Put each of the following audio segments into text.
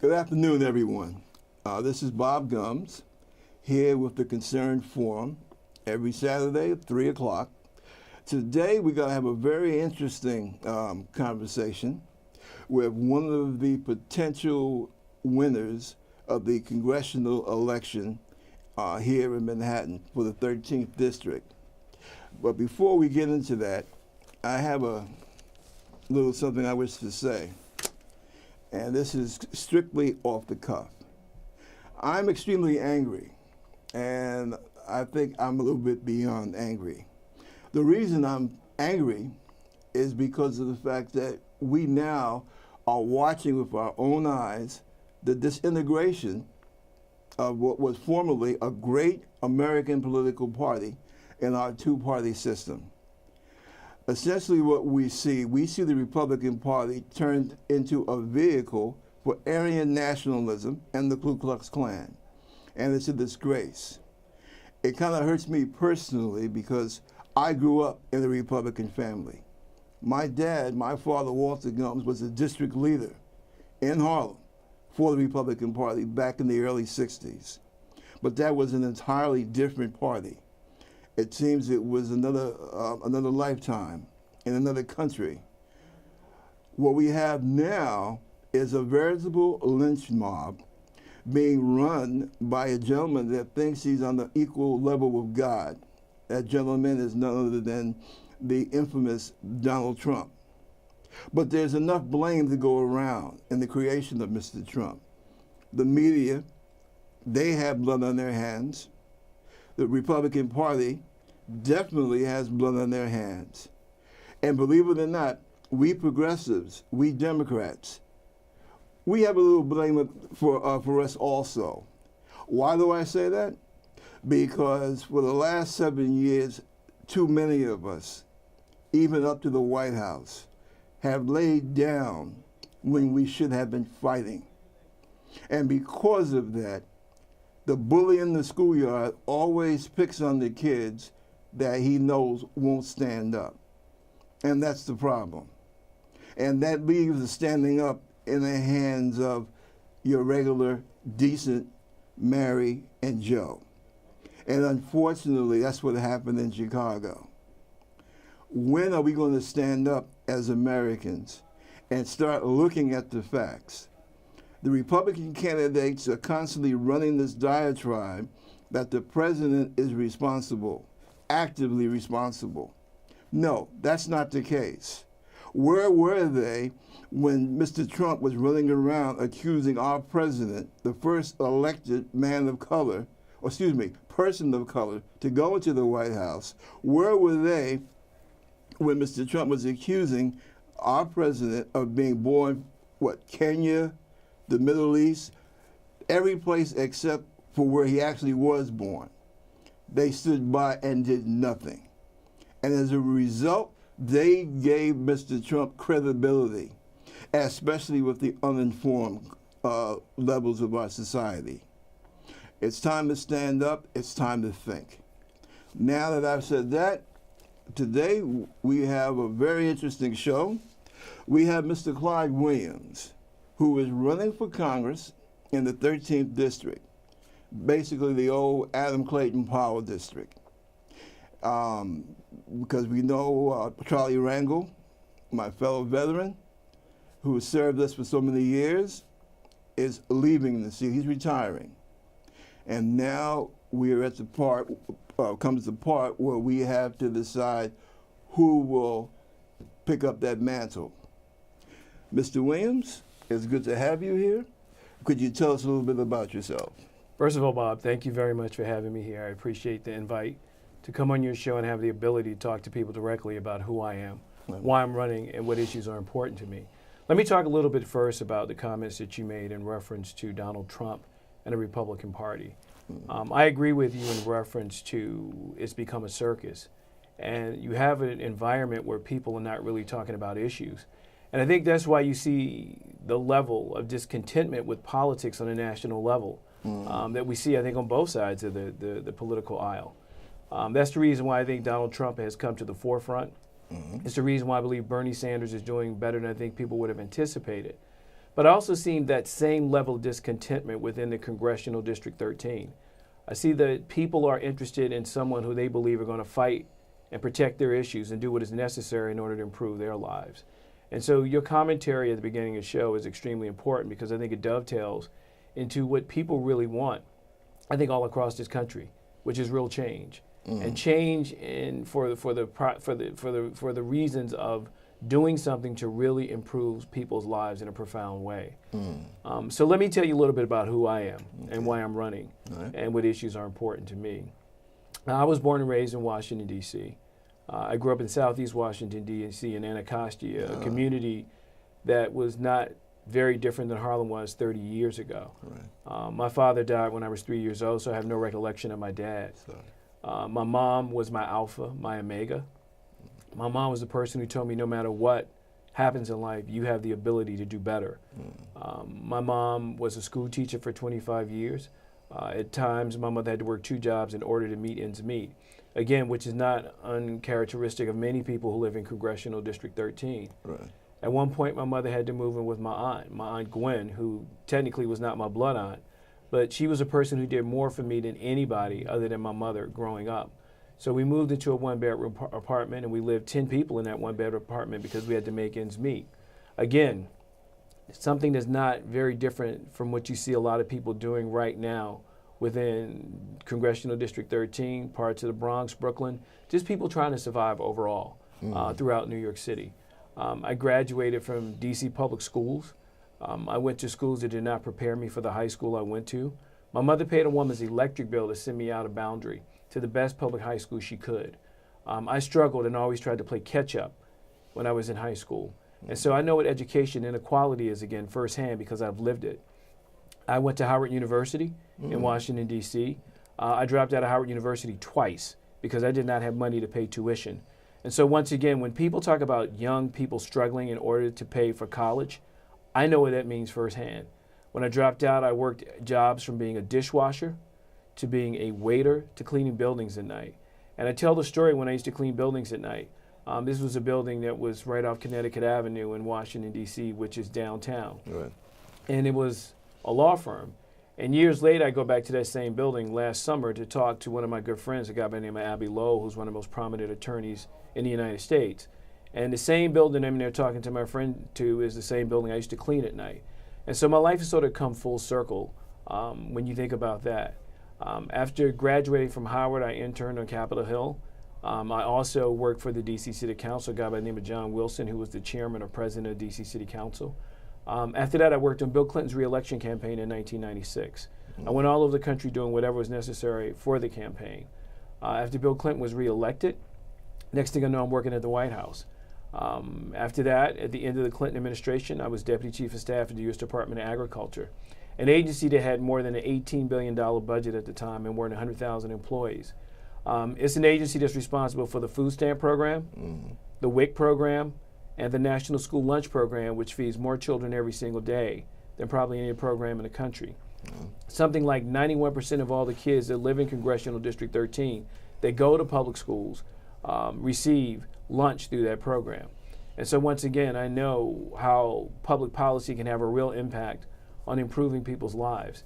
Good afternoon, everyone. This is Bob Gumbs here with the Concerned Forum every Saturday at 3 o'clock. Today we're going to have a very interesting conversation with one of the potential winners of the congressional election here in Manhattan for the 13th District. But before we get into that, I have a little something I wish to say. And this is strictly off the cuff. I'm extremely angry, and I think I'm a little bit beyond angry. The reason I'm angry is because of the fact that we now are watching with our own eyes the disintegration of what was formerly a great American political party in our two-party system. Essentially what we see the Republican Party turned into a vehicle for Aryan nationalism and the Ku Klux Klan. And it's a disgrace. It kind of hurts me personally because I grew up in a Republican family. My dad, my father, Walter Gumbs, was a district leader in Harlem for the Republican Party back in the early 60s. But that was an entirely different party. It seems it was another lifetime in another country. What we have now is a veritable lynch mob being run by a gentleman that thinks he's on the equal level with God. That gentleman is none other than the infamous Donald Trump. But there's enough blame to go around in the creation of Mr. Trump. The media, they have blood on their hands. The Republican Party definitely has blood on their hands. And believe it or not, we progressives, we Democrats, we have a little blame for us also. Why do I say that? Because for the last 7 years, too many of us, even up to the White House, have laid down when we should have been fighting. And because of that, the bully in the schoolyard always picks on the kids that he knows won't stand up. And that's the problem. And that leaves the standing up in the hands of your regular, decent Mary and Joe. And unfortunately, that's what happened in Chicago. When are we going to stand up as Americans and start looking at the facts? The Republican candidates are constantly running this diatribe that the president is responsible, actively responsible. No, that's not the case. Where were they when Mr. Trump was running around accusing our president, the first elected man of color, person of color, to go into the White House? Where were they when Mr. Trump was accusing our president of being born, Kenya, the Middle East, every place except for where he actually was born? They stood by and did nothing. And as a result, they gave Mr. Trump credibility, especially with the uninformed levels of our society. It's time to stand up. It's time to think. Now that I've said that, today we have a very interesting show. We have Mr. Clyde Williams, who is running for Congress in the 13th District, basically the old Adam Clayton Powell District. Because we know Charlie Rangel, my fellow veteran, who has served us for so many years, is leaving the seat. He's retiring. And now we are at the part, comes the part where we have to decide who will pick up that mantle. Mr. Williams, it's good to have you here. Could you tell us a little bit about yourself? First of all, Bob, thank you very much for having me here. I appreciate the invite to come on your show and have the ability to talk to people directly about who I am, why I'm running, and what issues are important to me. Let me talk a little bit first about the comments that you made in reference to Donald Trump and the Republican Party. I agree with you in reference to it's become a circus. And you have an environment where people are not really talking about issues. And I think that's why you see the level of discontentment with politics on a national level that we see, I think, on both sides of the political aisle. That's the reason why I think Donald Trump has come to the forefront. It's the reason why I believe Bernie Sanders is doing better than I think people would have anticipated. But I also see that same level of discontentment within the Congressional District 13. I see that people are interested in someone who they believe are going to fight and protect their issues and do what is necessary in order to improve their lives. And so your commentary at the beginning of the show is extremely important because I think it dovetails into what people really want, I think all across this country, which is real change. And change for the reasons of doing something to really improve people's lives in a profound way. So let me tell you a little bit about who I am and why I'm running and what issues are important to me. I was born and raised in Washington, D.C. I grew up in Southeast Washington, D.C. in Anacostia, a community that was not very different than Harlem was 30 years ago. My father died when I was 3 years old, so I have no recollection of my dad. My mom was my alpha, my omega. My mom was the person who told me no matter what happens in life, you have the ability to do better. My mom was a school teacher for 25 years. At times, my mother had to work 2 jobs in order to meet ends meet. Again, which is not uncharacteristic of many people who live in Congressional District 13. At one point, my mother had to move in with my Aunt Gwen, who technically was not my blood aunt, but she was a person who did more for me than anybody other than my mother growing up. So we moved into a 1-bedroom apartment, and we lived 10 people in that 1-bedroom apartment because we had to make ends meet. Again, something that's not very different from what you see a lot of people doing right now within Congressional District 13, parts of the Bronx, Brooklyn, just people trying to survive overall throughout New York City. I graduated from D.C. public schools. I went to schools that did not prepare me for the high school I went to. My mother paid a woman's electric bill to send me out of Boundary to the best public high school she could. I struggled and always tried to play catch up when I was in high school. And so I know what education inequality is, again, firsthand because I've lived it. I went to Howard University in Washington, D.C. I dropped out of Howard University twice because I did not have money to pay tuition. And so once again, when people talk about young people struggling in order to pay for college, I know what that means firsthand. When I dropped out, I worked jobs from being a dishwasher to being a waiter to cleaning buildings at night. And I tell the story when I used to clean buildings at night. This was a building that was right off Connecticut Avenue in Washington, D.C., which is downtown. And it was a law firm. And years later, I go back to that same building last summer to talk to one of my good friends, a guy by the name of Abby Lowe, who's one of the most prominent attorneys in the United States. And the same building I'm there talking to my friend to is the same building I used to clean at night. And so my life has sort of come full circle when you think about that. After graduating from Howard, I interned on Capitol Hill. I also worked for the D.C. City Council, a guy by the name of John Wilson, who was the chairman or president of D.C. City Council. After that, I worked on Bill Clinton's re-election campaign in 1996. I went all over the country doing whatever was necessary for the campaign. After Bill Clinton was re-elected, next thing I know, I'm working at the White House. After that, at the end of the Clinton administration, I was Deputy Chief of Staff at the U.S. Department of Agriculture, an agency that had more than an $18 billion budget at the time and more than 100,000 employees. It's an agency that's responsible for the food stamp program, the WIC program, and the National School Lunch Program, which feeds more children every single day than probably any program in the country. Something like 91% of all the kids that live in Congressional District 13 that go to public schools receive lunch through that program. And so once again, I know how public policy can have a real impact on improving people's lives.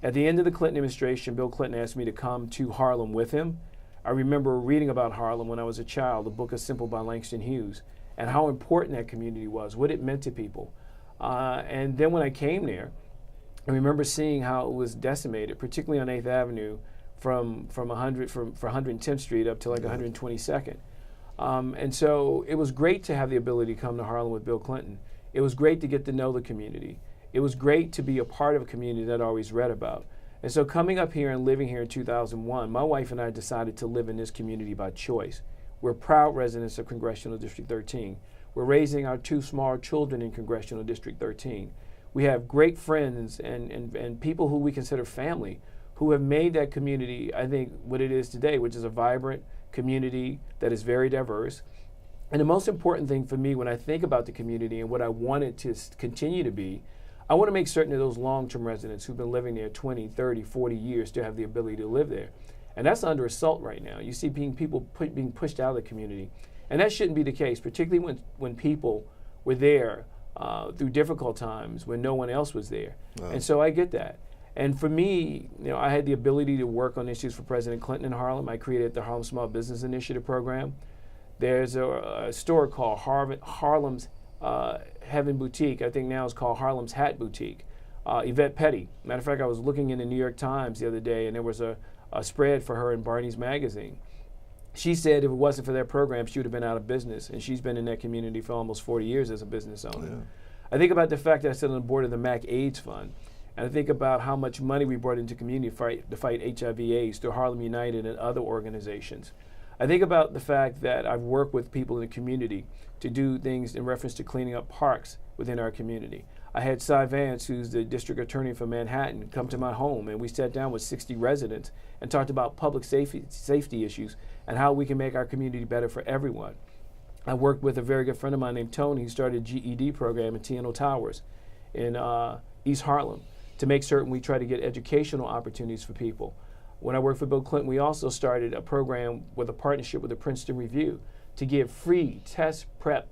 At the end of the Clinton administration, Bill Clinton asked me to come to Harlem with him. I remember reading about Harlem when I was a child, the book is Simple by Langston Hughes, and how important that community was, what it meant to people. And then when I came there, I remember seeing how it was decimated, particularly on 8th Avenue from 110th Street up to like 122nd. And so it was great to have the ability to come to Harlem with Bill Clinton. It was great to get to know the community. It was great to be a part of a community that I always read about. And so coming up here and living here in 2001, my wife and I decided to live in this community by choice. We're proud residents of Congressional District 13. We're raising our 2 small children in Congressional District 13. We have great friends and people who we consider family who have made that community, I think, what it is today, which is a vibrant community that is very diverse. And the most important thing for me when I think about the community and what I want it to continue to be, I want to make certain that those long-term residents who've been living there 20, 30, 40 years still have the ability to live there. And that's under assault right now. You see people being pushed out of the community. And that shouldn't be the case, particularly when people were there through difficult times when no one else was there. Wow. And so I get that. And for me, I had the ability to work on issues for President Clinton in Harlem. I created the Harlem Small Business Initiative program. There's a store called Harlem's Heaven Boutique. I think now it's called Harlem's Hat Boutique. Yvette Petty. Matter of fact, I was looking in the New York Times the other day, and there was a spread for her in Barney's magazine. She said if it wasn't for that program, she would have been out of business, and she's been in that community for almost 40 years as a business owner. Yeah. I think about the fact that I sit on the board of the MAC AIDS Fund, and I think about how much money we brought into community to fight HIV/AIDS through Harlem United and other organizations. I think about the fact that I've worked with people in the community to do things in reference to cleaning up parks within our community. I had Cy Vance, who's the district attorney for Manhattan, come to my home, and we sat down with 60 residents and talked about public safety issues and how we can make our community better for everyone. I worked with a very good friend of mine named Tony, who started a GED program at T&O Towers in East Harlem to make certain we try to get educational opportunities for people. When I worked for Bill Clinton, we also started a program with a partnership with the Princeton Review to give free test prep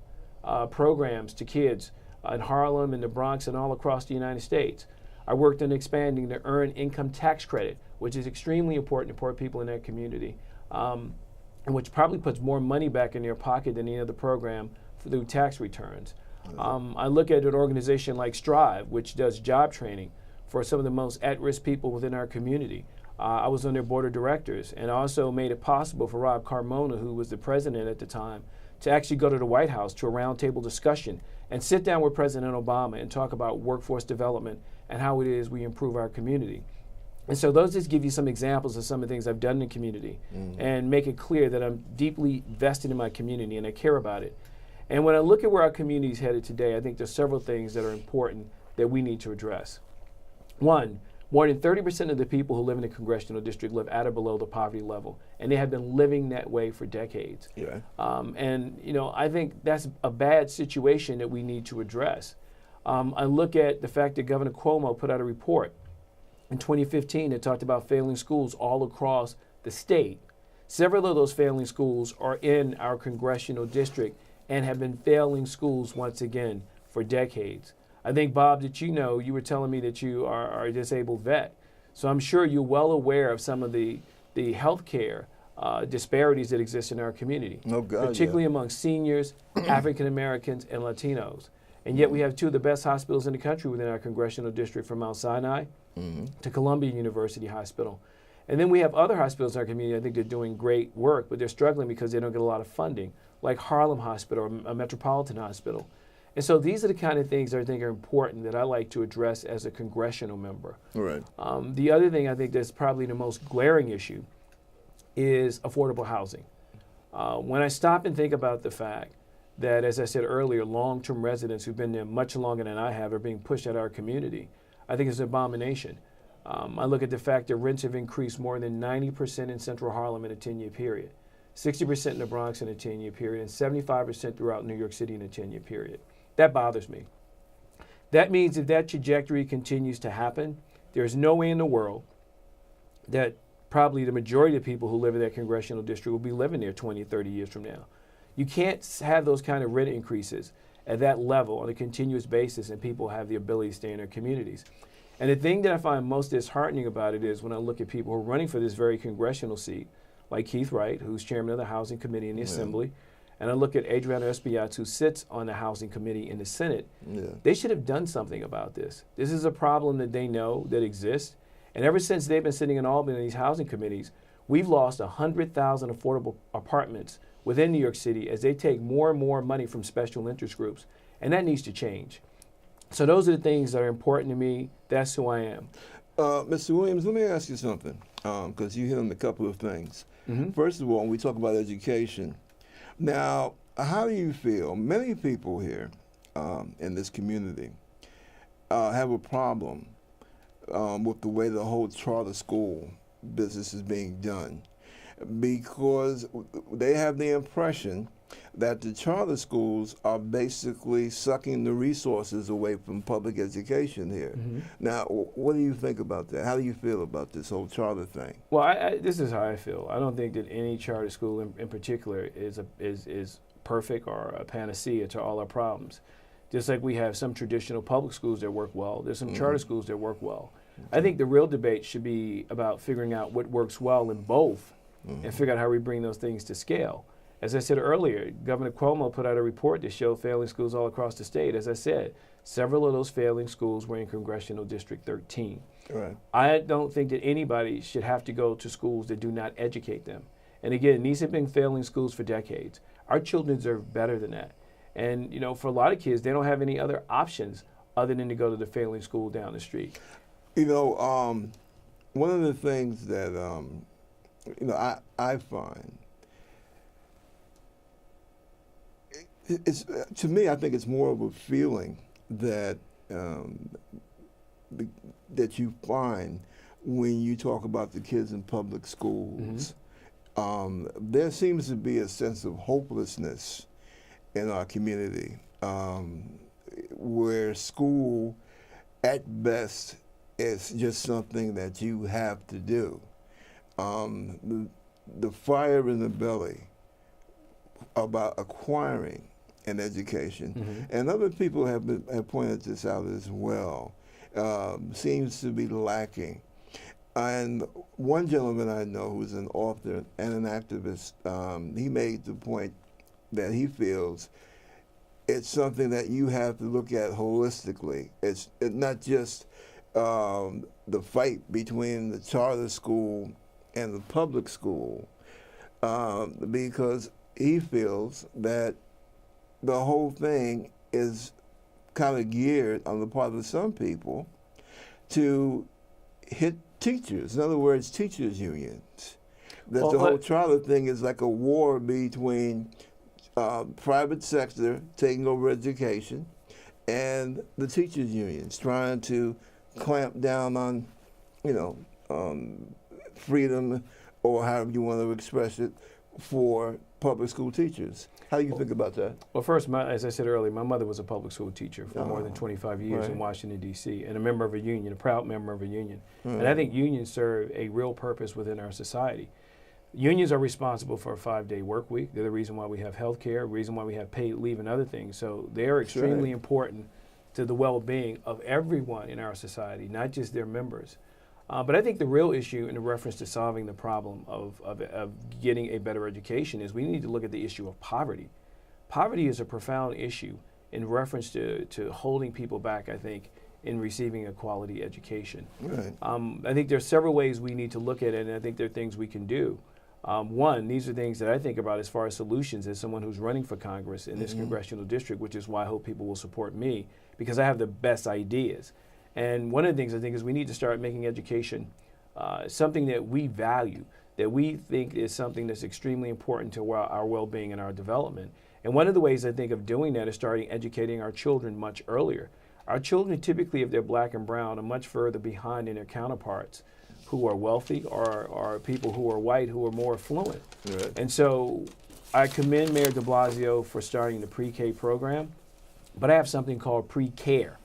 programs to kids in Harlem and the Bronx and all across the United States. I worked on expanding the Earned Income Tax Credit, which is extremely important to poor people in that community, and which probably puts more money back in their pocket than any other program through tax returns. I look at an organization like Strive, which does job training for some of the most at-risk people within our community. I was on their board of directors, and also made it possible for Rob Carmona, who was the president at the time, to actually go to the White House to a roundtable discussion and sit down with President Obama and talk about workforce development and how it is we improve our community. And so those just give you some examples of some of the things I've done in the community and make it clear that I'm deeply vested in my community and I care about it. And when I look at where our community is headed today, I think there's several things that are important that we need to address. One, more than 30% of the people who live in the congressional district live at or below the poverty level, and they have been living that way for decades. Yeah. And I think that's a bad situation that we need to address. I look at the fact that Governor Cuomo put out a report in 2015 that talked about failing schools all across the state. Several of those failing schools are in our congressional district and have been failing schools once again for decades. I think, Bob, that you were telling me that you are a disabled vet. So I'm sure you're well aware of some of the health care disparities that exist in our community, particularly among seniors, African Americans, and Latinos. And yet we have two of the best hospitals in the country within our congressional district, from Mount Sinai to Columbia University Hospital. And then we have other hospitals in our community. I think they're doing great work, but they're struggling because they don't get a lot of funding, like Harlem Hospital or a Metropolitan Hospital. And so these are the kind of things that I think are important that I like to address as a congressional member. Right. The other thing I think that's probably the most glaring issue is affordable housing. When I stop and think about the fact that, as I said earlier, long-term residents who've been there much longer than I have are being pushed out of our community, I think it's an abomination. I look at the fact that rents have increased more than 90% in Central Harlem in a 10-year period, 60% in the Bronx in a 10-year period, and 75% throughout New York City in a 10-year period. That bothers me. That means if that trajectory continues to happen, there's no way in the world that probably the majority of people who live in that congressional district will be living there 20, 30 years from now. You can't have those kind of rent increases at that level on a continuous basis and people have the ability to stay in their communities. And the thing that I find most disheartening about it is when I look at people who are running for this very congressional seat, like Keith Wright, who's chairman of the Housing Committee in the Assembly, and I look at Adriana Espiat, who sits on the Housing Committee in the Senate. They should have done something about this. This is a problem that they know that exists. And ever since they've been sitting in Albany in these housing committees, we've lost 100,000 affordable apartments within New York City as they take more and more money from special interest groups. And that needs to change. So those are the things that are important to me. That's who I am. Mr. Williams, let me ask you something, because you hit on a couple of things. First of all, when we talk about education, now, how do you feel? Many people here in this community have a problem with the way the whole charter school business is being done, because they have the impression that the charter schools are basically sucking the resources away from public education here. Now, what do you think about that? How do you feel about this whole charter thing? Well, this is how I feel. I don't think that any charter school in particular is perfect or a panacea to all our problems. Just like we have some traditional public schools that work well, there's some charter schools that work well. I think the real debate should be about figuring out what works well in both and figure out how we bring those things to scale. As I said earlier, Governor Cuomo put out a report that showed failing schools all across the state. As I said, several of those failing schools were in Congressional District 13. Right. I don't think that anybody should have to go to schools that do not educate them. And again, these have been failing schools for decades. Our children deserve better than that. And, you know, for a lot of kids, they don't have any other options other than to go to the failing school down the street. You know, one of the things that, you know, I find, it's to me, I think it's more of a feeling that that you find when you talk about the kids in public schools. There seems to be a sense of hopelessness in our community, where school, at best, is just something that you have to do. The fire in the belly about acquiring an education, and other people have pointed this out as well, seems to be lacking. And one gentleman I know who's an author and an activist, he made the point that he feels it's something that you have to look at holistically. It's not just the fight between the charter school and the public school, because he feels that the whole thing is kind of geared on the part of some people to hit teachers. In other words, teachers' unions. That the whole charter thing is like a war between private sector taking over education and the teachers' unions trying to clamp down on, you know, freedom, or however you want to express it, for public school teachers. How do you think about that? Well, first, as I said earlier, my mother was a public school teacher for more than 25 years in Washington, D.C., and a member of a union, a proud member of a union. And I think unions serve a real purpose within our society. Unions are responsible for a 5-day work week. They're the reason why we have health care, the reason why we have paid leave and other things. So they are extremely important to the well-being of everyone in our society, not just their members. But I think the real issue in reference to solving the problem of getting a better education is we need to look at the issue of poverty. Poverty is a profound issue in reference to holding people back, I think, in receiving a quality education. Right. I think there are several ways we need to look at it, and I think there are things we can do. One, these are things that I think about as far as solutions as someone who's running for Congress in this congressional district, which is why I hope people will support me, because I have the best ideas. And one of the things I think is we need to start making education something that we value, that we think is something that's extremely important to our well-being and our development. And one of the ways I think of doing that is starting educating our children much earlier. Our children typically, if they're black and brown, are much further behind in their counterparts who are wealthy or people who are white who are more affluent. Right. And so I commend Mayor de Blasio for starting the pre-K program, but I have something called pre-care.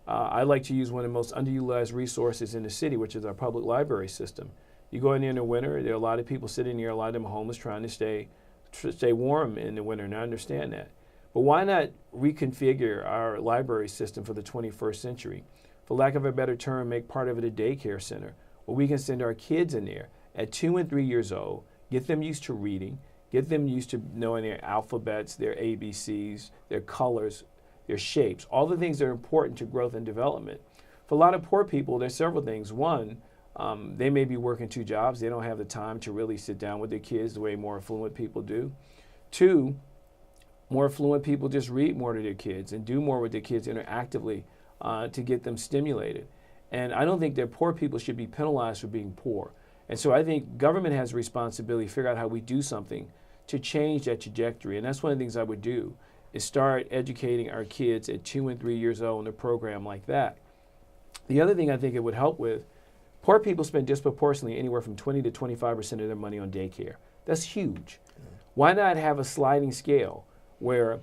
I like to use one of the most underutilized resources in the city, which is our public library system. You go in there in the winter, there are a lot of people sitting there, a lot of them are homeless, trying to stay warm in the winter, and I understand that. But why not reconfigure our library system for the 21st century? For lack of a better term, make part of it a daycare center, where we can send our kids in there at 2 and 3 years old, get them used to reading, get them used to knowing their alphabets, their ABCs, their colors, their shapes, all the things that are important to growth and development. For a lot of poor people, there's several things. One, they may be working 2 jobs. They don't have the time to really sit down with their kids the way more affluent people do. 2, more affluent people just read more to their kids and do more with their kids interactively to get them stimulated. And I don't think that poor people should be penalized for being poor. And so I think government has a responsibility to figure out how we do something to change that trajectory. And that's one of the things I would do, is start educating our kids at 2 and 3 years old in a program like that. The other thing I think it would help with, poor people spend disproportionately anywhere from 20 to 25% of their money on daycare. That's huge. Why not have a sliding scale where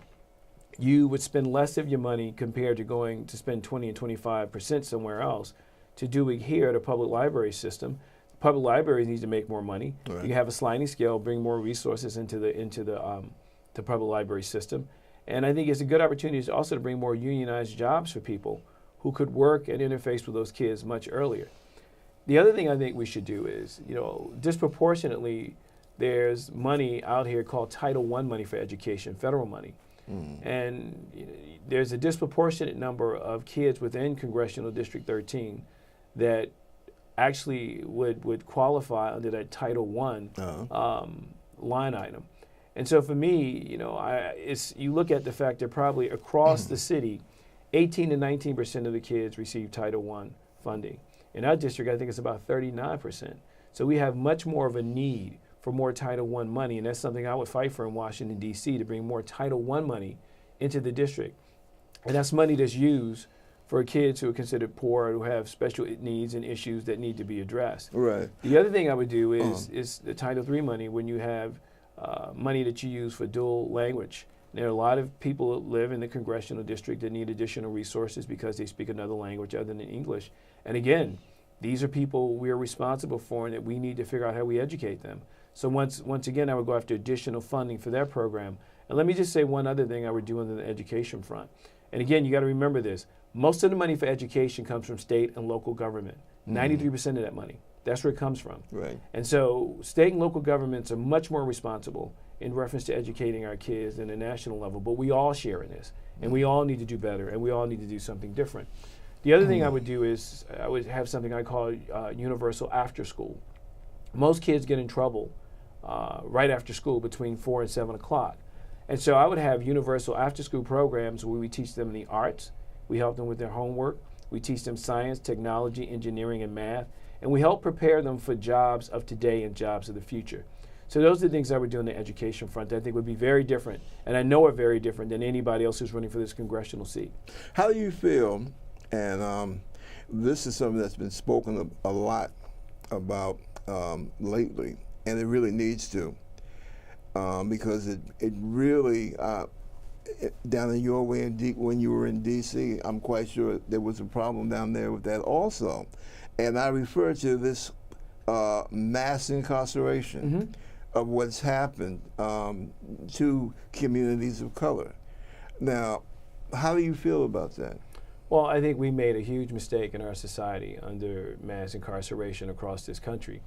you would spend less of your money compared to going to spend 20 and 25% somewhere else to do it here at a public library system? Public libraries need to make more money. Right. You have a sliding scale, bring more resources into the public library system. And I think it's a good opportunity also to bring more unionized jobs for people who could work and interface with those kids much earlier. The other thing I think we should do is, disproportionately, there's money out here called Title I money for education, federal money. And there's a disproportionate number of kids within Congressional District 13 that actually would qualify under that Title I line item. And so for me, you look at the fact that probably across the city, 18 to 19% of the kids receive Title I funding. In our district, I think it's about 39%. So we have much more of a need for more Title I money, and that's something I would fight for in Washington, D.C., to bring more Title I money into the district. And that's money that's used for kids who are considered poor, who have special needs and issues that need to be addressed. Right. The other thing I would do is the Title III money, when you have money that you use for dual language. There are a lot of people that live in the congressional district that need additional resources because they speak another language other than English. And again, these are people we are responsible for and that we need to figure out how we educate them. So once again, I would go after additional funding for that program. And let me just say one other thing I would do on the education front. And again, you got to remember this. Most of the money for education comes from state and local government. 93% of that money. That's where it comes from. Right. And so state and local governments are much more responsible in reference to educating our kids than the national level. But we all share in this. And we all need to do better. And we all need to do something different. The other thing I would do is I would have something I call universal after school. Most kids get in trouble right after school between 4 and 7 o'clock. And so I would have universal after school programs where we teach them the arts. We help them with their homework. We teach them science, technology, engineering, and math. And we help prepare them for jobs of today and jobs of the future. So those are the things I would do on the education front that I think would be very different, and I know are very different than anybody else who's running for this congressional seat. How do you feel, and this is something that's been spoken a lot about lately, and it really needs to, because it really, down in your way, when you were in D.C., I'm quite sure there was a problem down there with that also. And I refer to this mass incarceration of what's happened to communities of color. Now, how do you feel about that? Well, I think we made a huge mistake in our society under mass incarceration across this country.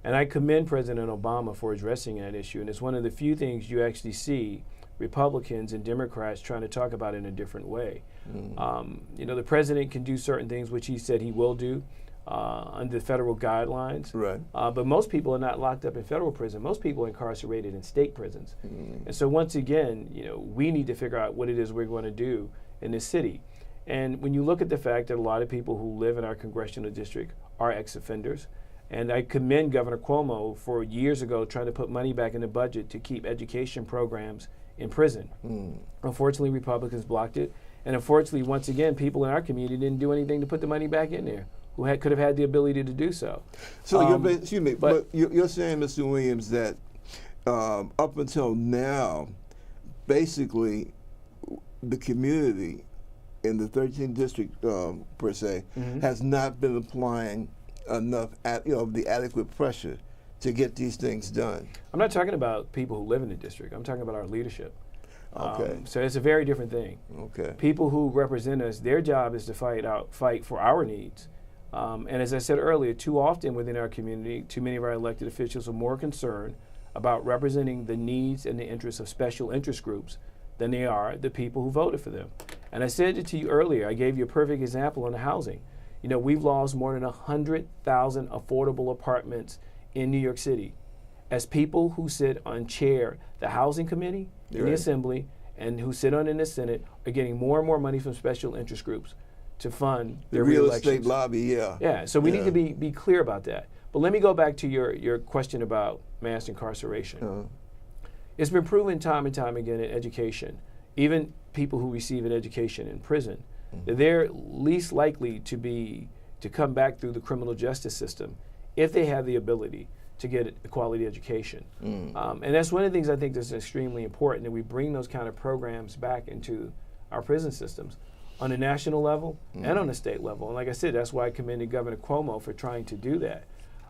And I commend President Obama for addressing that issue. And it's one of the few things you actually see Republicans and Democrats trying to talk about in a different way. The president can do certain things, which he said he will do under federal guidelines. Right. But most people are not locked up in federal prison. Most people are incarcerated in state prisons. And so once again, we need to figure out what it is we're going to do in this city. And when you look at the fact that a lot of people who live in our congressional district are ex-offenders, and I commend Governor Cuomo for years ago trying to put money back in the budget to keep education programs in prison. Unfortunately, Republicans blocked it. And unfortunately, once again, people in our community didn't do anything to put the money back in there who could have had the ability to do so. So excuse me, but you're saying, Mr. Williams, that up until now, basically, the community in the 13th district, per se, has not been applying enough, the adequate pressure to get these things done. I'm not talking about people who live in the district. I'm talking about our leadership. Okay. So it's a very different thing. Okay. People who represent us, their job is to fight for our needs. And as I said earlier, too often within our community, too many of our elected officials are more concerned about representing the needs and the interests of special interest groups than they are the people who voted for them. And I said it to you earlier. I gave you a perfect example on the housing. We've lost more than 100,000 affordable apartments in New York City as people who sit on the housing committee in the assembly and who sit on in the Senate are getting more and more money from special interest groups to fund their real re-elections. estate lobby, Yeah, so we need to be clear about that. But let me go back to your question about mass incarceration. It's been proven time and time again in education, even people who receive an education in prison, that they're least likely to come back through the criminal justice system if they have the ability to get a quality education. And that's one of the things I think that's extremely important, that we bring those kind of programs back into our prison systems on a national level and on a state level. And like I said, that's why I commended Governor Cuomo for trying to do that.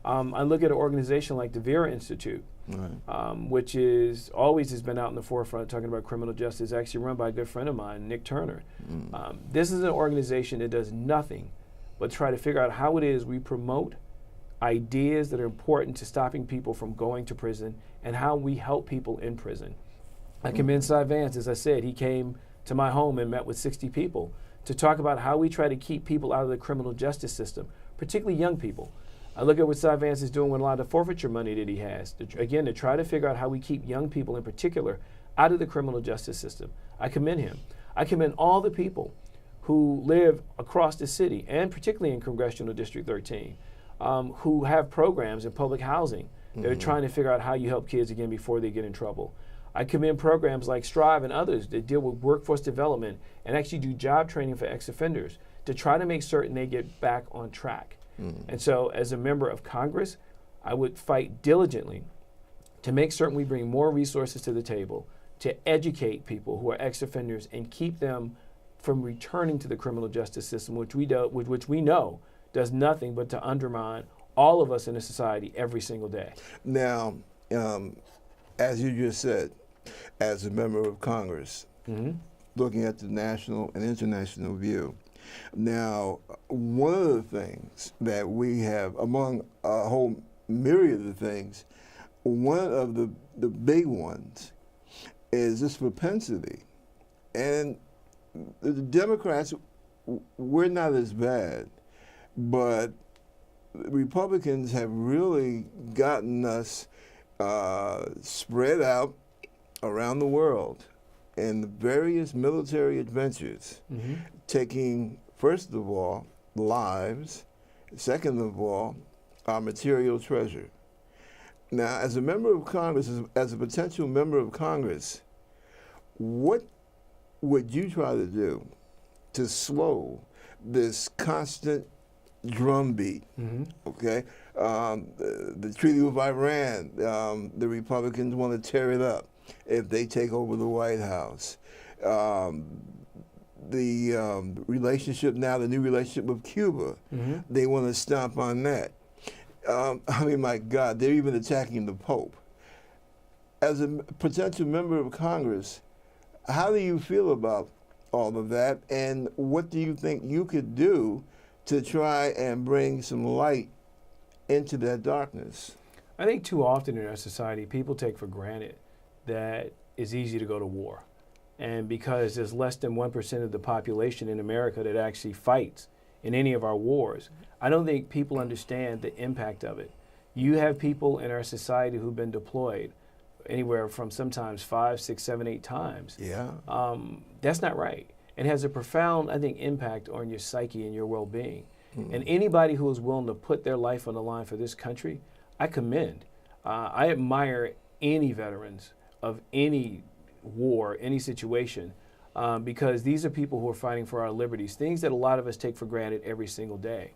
I look at an organization like the Vera Institute, which is always has been out in the forefront talking about criminal justice, actually run by a good friend of mine, Nick Turner. This is an organization that does nothing but try to figure out how it is we promote ideas that are important to stopping people from going to prison and how we help people in prison. I commend Cy Vance, as I said, he came to my home and met with 60 people to talk about how we try to keep people out of the criminal justice system, particularly young people. I look at what Cy Vance is doing with a lot of the forfeiture money that he has, to try to figure out how we keep young people in particular out of the criminal justice system. I commend him. I commend all the people who live across the city, and particularly in Congressional District 13, who have programs in public housing that are trying to figure out how you help kids again before they get in trouble. I commend programs like Strive and others that deal with workforce development and actually do job training for ex-offenders to try to make certain they get back on track. And so as a member of Congress, I would fight diligently to make certain we bring more resources to the table to educate people who are ex-offenders and keep them from returning to the criminal justice system, which we know does nothing but to undermine all of us in a society every single day. Now, as you just said, as a member of Congress, looking at the national and international view. Now, one of the things that we have, among a whole myriad of things, one of the big ones is this propensity. And the Democrats, we're not as bad, but Republicans have really gotten us spread out around the world in the various military adventures, taking, first of all, lives, second of all, our material treasure. Now, as a member of Congress, as a potential member of Congress, what would you try to do to slow this constant drumbeat? Okay, the Treaty with Iran, the Republicans want to tear it up if they take over the White House. The relationship now, the new relationship with Cuba, they want to stomp on that. I mean, my God, they're even attacking the Pope. As a potential member of Congress, how do you feel about all of that, and what do you think you could do to try and bring some light into that darkness? I think too often in our society, people take for granted that it's easy to go to war. And because there's less than 1% of the population in America that actually fights in any of our wars, I don't think people understand the impact of it. You have people in our society who've been deployed anywhere from sometimes 5, 6, 7, 8 times. Yeah. That's not right. It has a profound, I think, impact on your psyche and your well-being. And anybody who is willing to put their life on the line for this country, I commend. I admire any veterans of any war, any situation, because these are people who are fighting for our liberties, things that a lot of us take for granted every single day.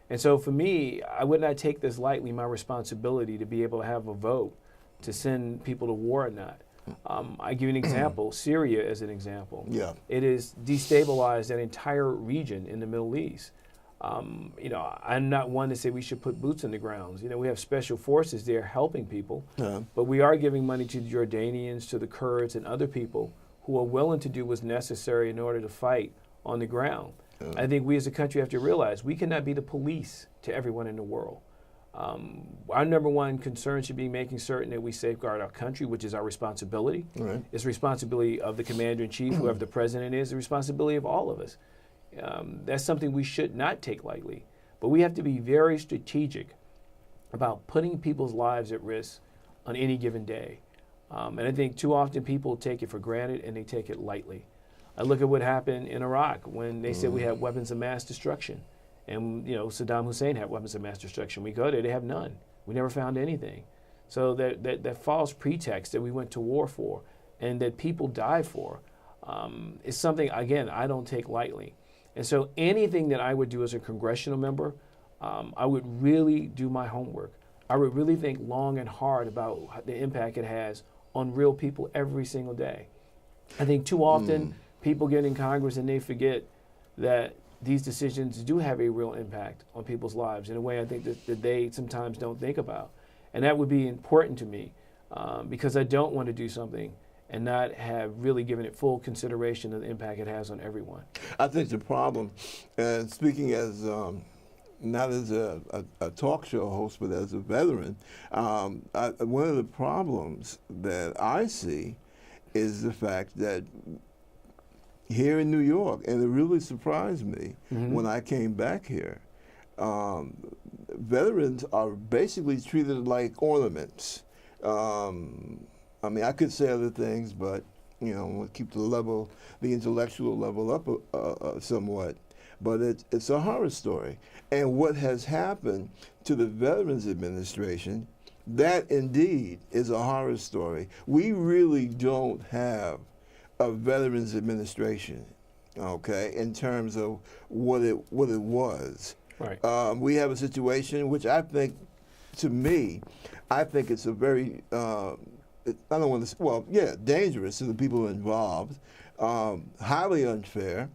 And so for me, I would not take this lightly, my responsibility to be able to have a vote to send people to war or not. I give you an example, Syria as an example. Yeah. It has destabilized an entire region in the Middle East. I'm not one to say we should put boots in the ground. We have special forces there helping people, but we are giving money to the Jordanians, to the Kurds, and other people who are willing to do what's necessary in order to fight on the ground. I think we as a country have to realize we cannot be the police to everyone in the world. Our number one concern should be making certain that we safeguard our country, which is our responsibility. It's the responsibility of the commander-in-chief, whoever the president is, the responsibility of all of us. That's something we should not take lightly. But we have to be very strategic about putting people's lives at risk on any given day. And I think too often people take it for granted and they take it lightly. I look at what happened in Iraq when they said we had weapons of mass destruction. And Saddam Hussein had weapons of mass destruction. We go there, they have none. We never found anything. So that false pretext that we went to war for and that people died for is something, again, I don't take lightly. And so anything that I would do as a congressional member, I would really do my homework. I would really think long and hard about the impact it has on real people every single day. I think too often people get in Congress and they forget that these decisions do have a real impact on people's lives in a way I think that they sometimes don't think about. And that would be important to me because I don't want to do something and not have really given it full consideration of the impact it has on everyone. I think the problem, and speaking as not as a talk show host, but as a veteran, one of the problems that I see is the fact that here in New York, and it really surprised me when I came back here, veterans are basically treated like ornaments. I mean, I could say other things, but we'll keep the intellectual level up somewhat. But it's a horror story. And what has happened to the Veterans Administration, that indeed is a horror story. We really don't have a Veterans Administration, okay, in terms of what it was. Right. We have a situation which I think, to me, I think it's a very, I don't want to, dangerous to the people involved, highly unfair.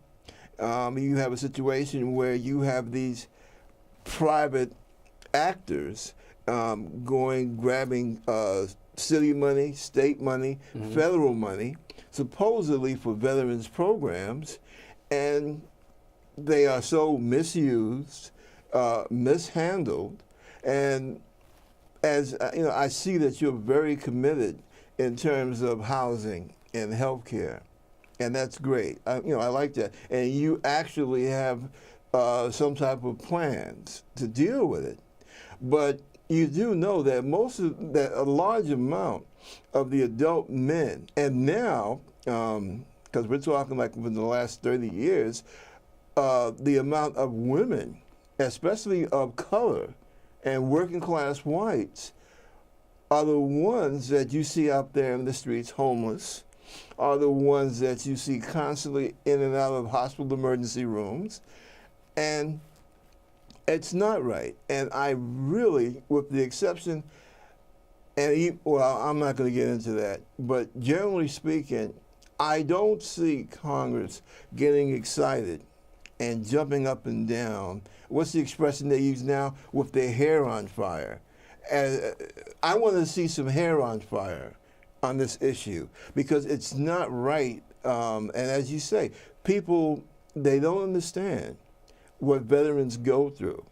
You have a situation where you have these private actors grabbing city money, state money, federal money, supposedly for veterans programs, and they are so misused, mishandled, and as I see that you're very committed in terms of housing and health care, and that's great. I like that, and you actually have some type of plans to deal with it. But you do know that a large amount of the adult men, and now, because we're talking like within the last 30 years, the amount of women, especially of color and working class whites, are the ones that you see out there in the streets homeless, are the ones that you see constantly in and out of hospital emergency rooms. And it's not right. And I really, with the exception, I'm not going to get into that, but generally speaking, I don't see Congress getting excited and jumping up and down. What's the expression they use now? With their hair on fire. I want to see some hair on fire on this issue because it's not right. And as you say, people, they don't understand what veterans go through,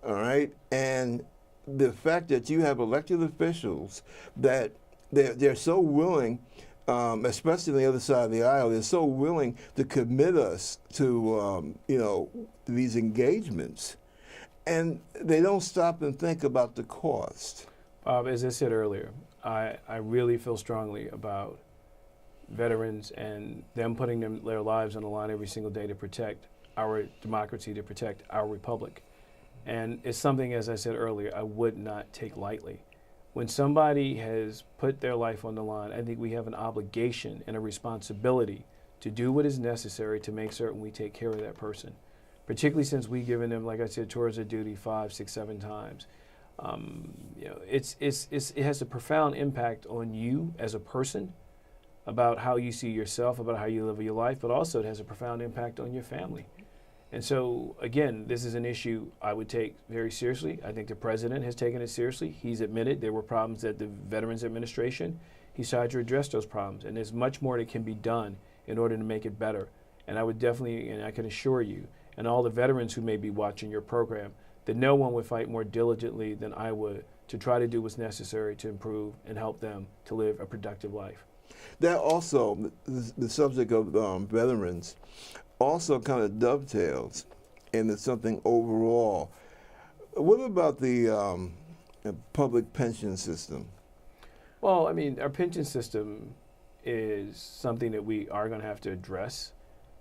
all right? And the fact that you have elected officials that they're so willing, especially on the other side of the aisle, they're so willing to commit us to, these engagements, and they don't stop and think about the cost. Bob, as I said earlier, I really feel strongly about veterans and them putting their lives on the line every single day to protect our democracy, to protect our republic. And it's something, as I said earlier, I would not take lightly. When somebody has put their life on the line, I think we have an obligation and a responsibility to do what is necessary to make certain we take care of that person, particularly since we've given them, like I said, tours of duty 5, 6, 7 times. It has a profound impact on you as a person, about how you see yourself, about how you live your life, but also it has a profound impact on your family. And so, again, this is an issue I would take very seriously. I think the president has taken it seriously. He's admitted there were problems at the Veterans Administration. He's tried to address those problems, and there's much more that can be done in order to make it better. And I would definitely, and I can assure you, and all the veterans who may be watching your program, that no one would fight more diligently than I would to try to do what's necessary to improve and help them to live a productive life. That also, the subject of veterans, also kind of dovetails into something overall. What about the public pension system? Well, I mean, our pension system is something that we are going to have to address.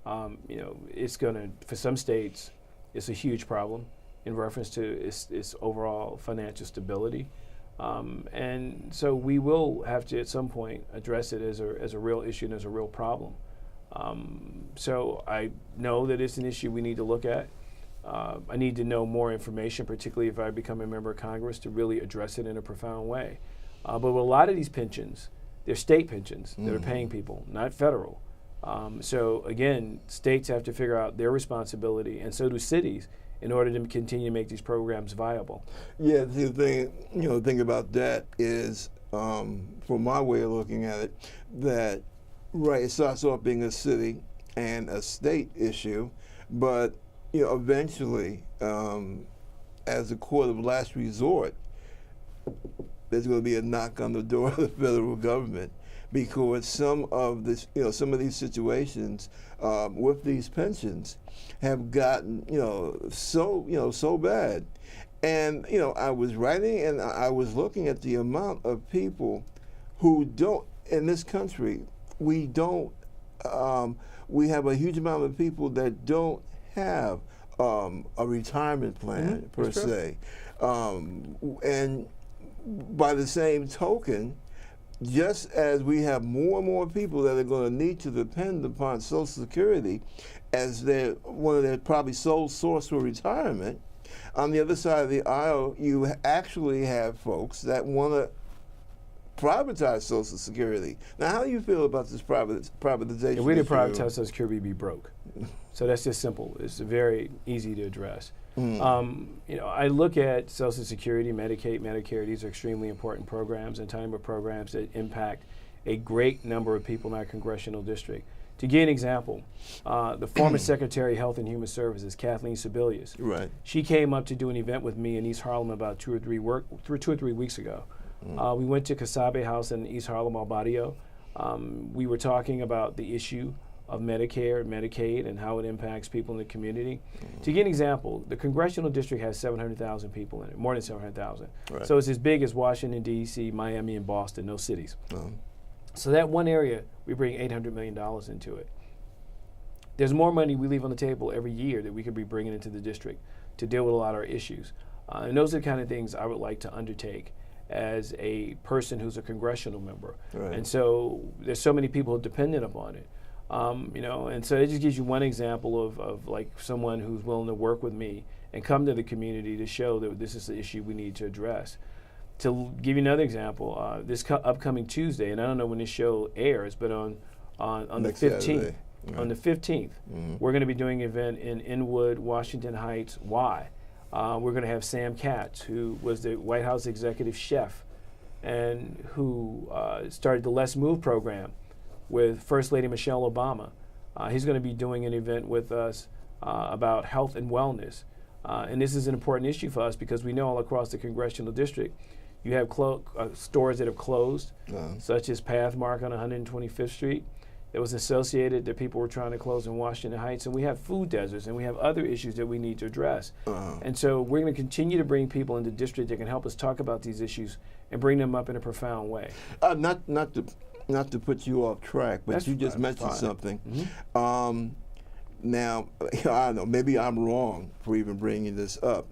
It's going to, for some states, it's a huge problem in reference to its overall financial stability. And so we will have to, at some point, address it as a real issue and as a real problem. So I know that it's an issue we need to look at. I need to know more information, particularly if I become a member of Congress, to really address it in a profound way. But with a lot of these pensions, they're state pensions that are paying people, not federal. So again, states have to figure out their responsibility, and so do cities, in order to continue to make these programs viable. Yeah, the thing about that is, from my way of looking at it, that right, it starts off being a city and a state issue, but eventually, as a court of last resort, there's going to be a knock on the door of the federal government, because some of these situations with these pensions have gotten so bad. And I was writing and I was looking at the amount of people who don't, in this country, we have a huge amount of people that don't have a retirement plan per se. And by the same token, just as we have more and more people that are going to need to depend upon Social Security as one of their probably sole source for retirement, on the other side of the aisle, you actually have folks that want to privatize Social Security. Now, how do you feel about this privatization? If we didn't privatize Social Security, we'd be broke. So that's just simple. It's very easy to address. I look at Social Security, Medicaid, Medicare. These are extremely important programs and time of programs that impact a great number of people in our congressional district. To give an example, the former Secretary of Health and Human Services, Kathleen Sebelius, right, she came up to do an event with me in East Harlem about 2 or 3 weeks ago. We went to Kasabe House in East Harlem, Al Barrio. We were talking about the issue of Medicare and Medicaid and how it impacts people in the community. To give an example, the congressional district has 700,000 people in it, more than 700,000. Right. So it's as big as Washington, D.C., Miami, and Boston, those cities. So that one area, we bring $800 million into it. There's more money we leave on the table every year that we could be bringing into the district to deal with a lot of our issues. And those are the kind of things I would like to undertake as a person who's a congressional member. Right. And so there's so many people dependent upon it. And so it just gives you one example of like someone who's willing to work with me and come to the community to show that this is the issue we need to address. To give you another example, this upcoming Tuesday, and I don't know when this show airs, but on the 15th, right, on the 15th, we're going to be doing an event in Inwood, Washington Heights. Why? We're going to have Sam Katz, who was the White House executive chef and who started the Let's Move program with First Lady Michelle Obama. He's going to be doing an event with us about health and wellness. And this is an important issue for us because we know all across the congressional district, you have stores that have closed, such as Pathmark on 125th Street. It was associated that people were trying to close in Washington Heights, and we have food deserts, and we have other issues that we need to address. And so we're going to continue to bring people into the district that can help us talk about these issues and bring them up in a profound way. Not to put you off track, but you just mentioned something. Now, I don't know, maybe I'm wrong for even bringing this up,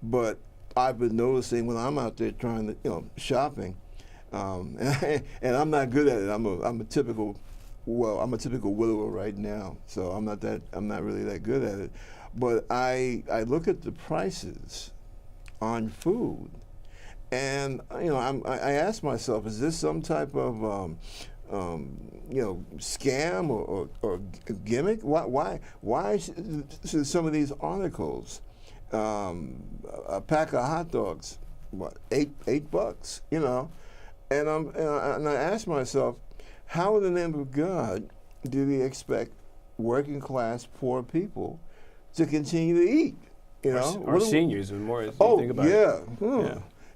but I've been noticing when I'm out there trying to, shopping, and I'm not good at it. I'm a typical widower right now, so I'm not really that good at it. But I look at the prices on food, and I ask myself, is this some type of scam or gimmick? Why should some of these articles, a pack of hot dogs, what, $8? And I ask myself, how in the name of God do we expect working class poor people to continue to eat? Our seniors and more. Think about it.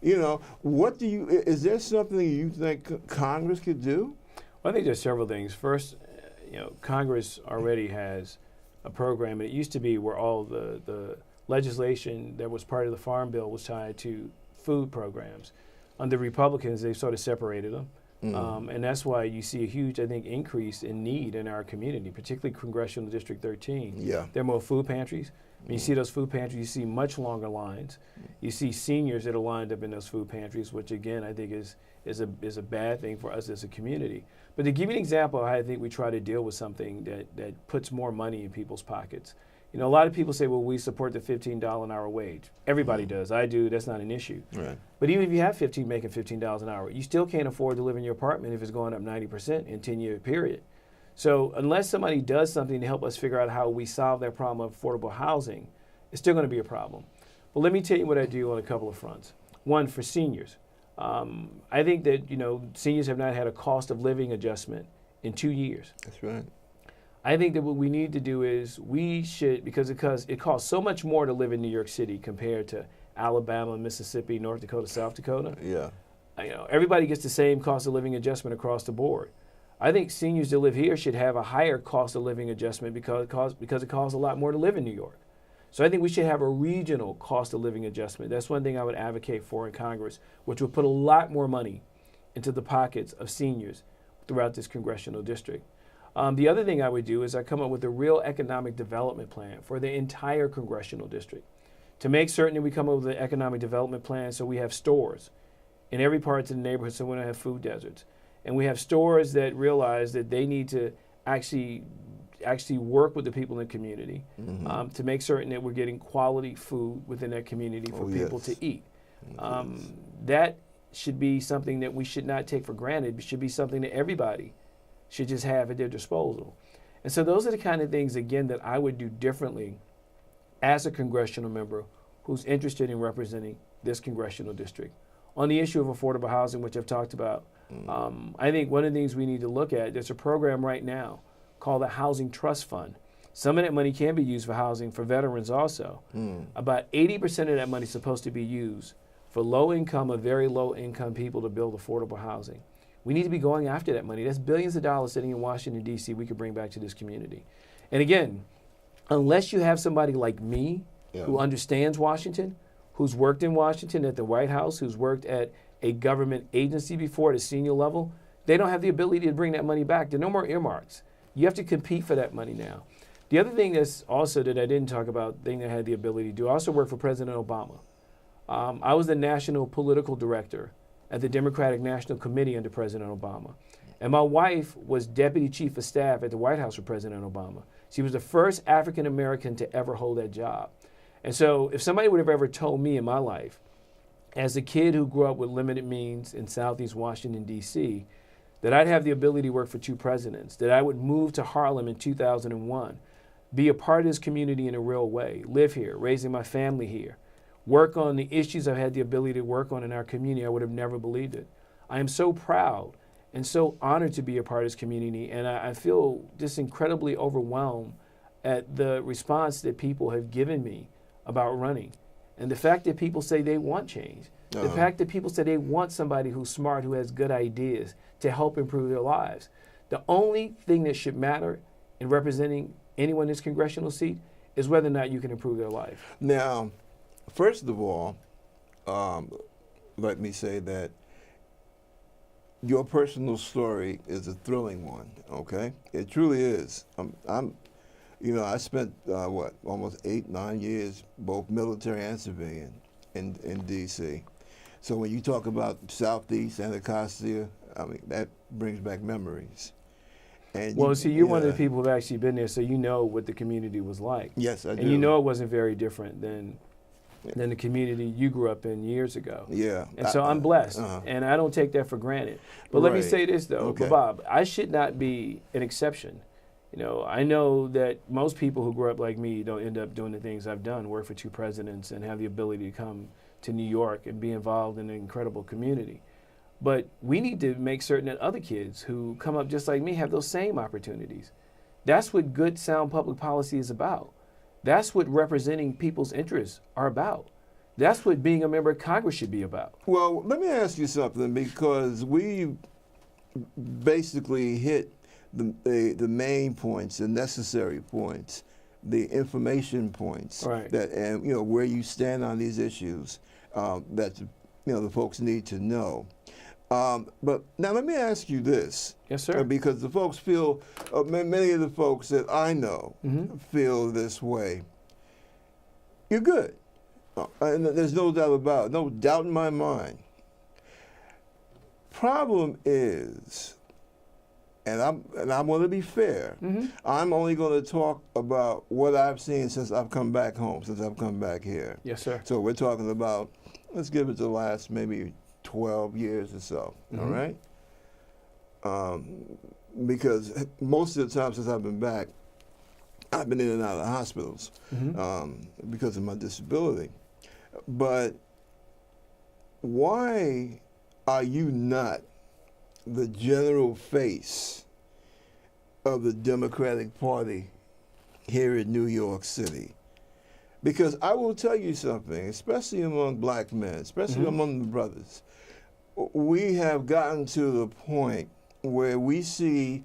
Is there something you think Congress could do? Well, I think there's several things. First, Congress already has a program. It used to be where all the legislation that was part of the Farm Bill was tied to food programs. Under Republicans, they've sort of separated them. And that's why you see a huge, I think, increase in need in our community, particularly Congressional District 13. Yeah. There are more food pantries. When you see those food pantries, you see much longer lines. You see seniors that are lined up in those food pantries, which again I think is a bad thing for us as a community. But to give you an example of how I think we try to deal with something that puts more money in people's pockets. A lot of people say, well, we support the $15 an hour wage. Everybody does. I do. That's not an issue. Right. But even if you have making $15 an hour, you still can't afford to live in your apartment if it's going up 90% in a 10-year period. So unless somebody does something to help us figure out how we solve that problem of affordable housing, it's still going to be a problem. But let me tell you what I do on a couple of fronts. One, for seniors. I think that, seniors have not had a cost of living adjustment in 2 years. That's right. I think that what we need to do is we should, because it costs so much more to live in New York City compared to Alabama, Mississippi, North Dakota, South Dakota. Yeah. Everybody gets the same cost of living adjustment across the board. I think seniors that live here should have a higher cost of living adjustment because it costs a lot more to live in New York. So I think we should have a regional cost of living adjustment. That's one thing I would advocate for in Congress, which would put a lot more money into the pockets of seniors throughout this congressional district. The other thing I would do is I come up with a real economic development plan for the entire congressional district to make certain that we come up with an economic development plan so we have stores in every part of the neighborhood so we don't have food deserts. And we have stores that realize that they need to actually work with the people in the community to make certain that we're getting quality food within that community for people to eat. That should be something that we should not take for granted. It should be something that everybody should just have at their disposal. And so those are the kind of things, again, that I would do differently as a congressional member who's interested in representing this congressional district. On the issue of affordable housing, which I've talked about, I think one of the things we need to look at, there's a program right now called the Housing Trust Fund. Some of that money can be used for housing for veterans also. About 80% of that money is supposed to be used for low-income or very low-income people to build affordable housing. We need to be going after that money. That's billions of dollars sitting in Washington, D.C. we could bring back to this community. And again, unless you have somebody like me who understands Washington, who's worked in Washington at the White House, who's worked at a government agency before at a senior level, they don't have the ability to bring that money back. There are no more earmarks. You have to compete for that money now. The other thing that's also that I didn't talk about, thing that I had the ability to do, I also worked for President Obama. I was the national political director at the Democratic National Committee under President Obama. And my wife was deputy chief of staff at the White House for President Obama. She was the first African American to ever hold that job. And so if somebody would have ever told me in my life, as a kid who grew up with limited means in Southeast Washington, D.C., that I'd have the ability to work for two presidents, that I would move to Harlem in 2001, be a part of this community in a real way, live here, raising my family here, work on the issues I've had the ability to work on in our community, I would have never believed it. I am so proud and so honored to be a part of this community, and I feel just incredibly overwhelmed at the response that people have given me about running. And the fact that people say they want change, the fact that people say they want somebody who's smart, who has good ideas to help improve their lives. The only thing that should matter in representing anyone in this congressional seat is whether or not you can improve their life. Now, first of all, let me say that your personal story is a thrilling one, okay? It truly is. I spent, almost 8-9 years, both military and civilian, in D.C. So when you talk about Southeast Anacostia, that brings back memories. And you're one of the people who've actually been there, so you know what the community was like. Yes, I do. And you know it wasn't very different than the community you grew up in years ago. Yeah. And so I'm blessed, and I don't take that for granted. But let me say this, though, Bob, I should not be an exception. I know that most people who grow up like me don't end up doing the things I've done, work for two presidents and have the ability to come to New York and be involved in an incredible community. But we need to make certain that other kids who come up just like me have those same opportunities. That's what good, sound public policy is about. That's what representing people's interests are about. That's what being a member of Congress should be about. Well, let me ask you something, because we basically hit the main points, the necessary points, the information points, that where you stand on these issues that the folks need to know. But now let me ask you this. Yes, sir. Because the folks feel, many of the folks that I know feel this way. You're good. And there's no doubt in my mind. Problem is, and I'm going to be fair, I'm only going to talk about what I've seen since I've come back home, since I've come back here. Yes, sir. So we're talking about, let's give it the last maybe 12 years or so, all right? because most of the time since I've been back, I've been in and out of hospitals because of my disability. But why are you not the general face of the Democratic Party here in New York City? Because I will tell you something, especially among black men, especially among the brothers, we have gotten to the point where we see